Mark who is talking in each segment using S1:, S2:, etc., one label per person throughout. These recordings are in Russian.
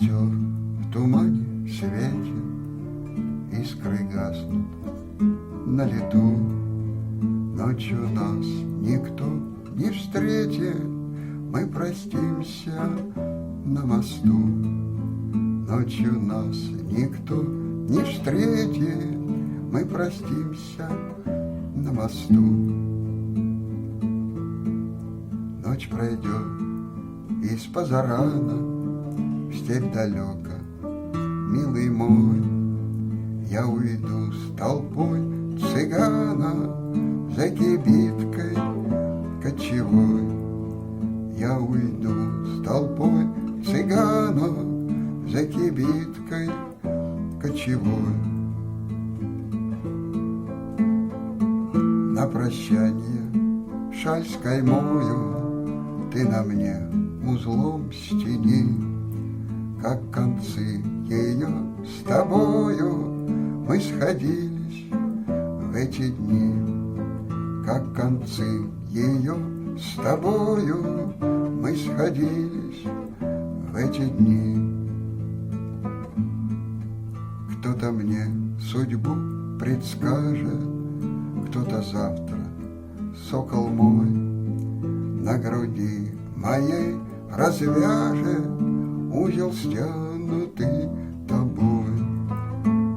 S1: костер в тумане светит, искры гаснут на лету. Ночью нас никто не встретит, мы простимся на мосту. Ночью нас никто не встретит, мы простимся на мосту. Ночь пройдет из позарана в степь далеко, милый мой, я уйду с толпой цыгана за кибиткой кочевой. Я уйду с толпой цыганок за кибиткой кочевой. На прощанье шаль с каймою ты на мне узлом стяни, как концы ее с тобою мы сходились в эти дни, как концы ее с тобою мы сходились в эти дни. Кто-то мне судьбу предскажет, кто-то завтра, сокол мой, на груди моей развяжет узел, стянутый тобой.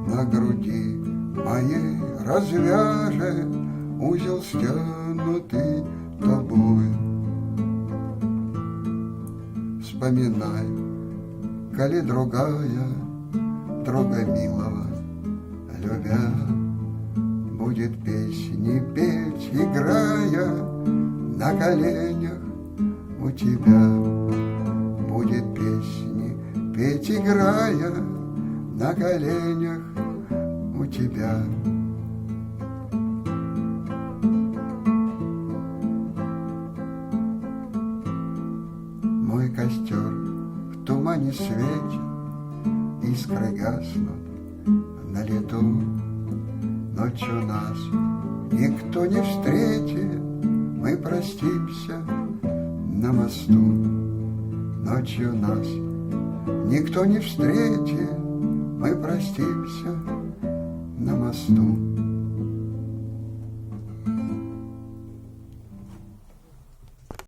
S1: На груди моей развяжет узел, стянутый тобой. Вспоминай, коли другая друга милого любя будет песни петь, играя на коленях у тебя. Будет песни петь, играя на коленях у тебя. Мой костер в тумане светит, искры гаснут на лету. Ночью нас никто не встретит, мы простимся на мосту. Ночью нас никто не встретит, мы простимся на мосту.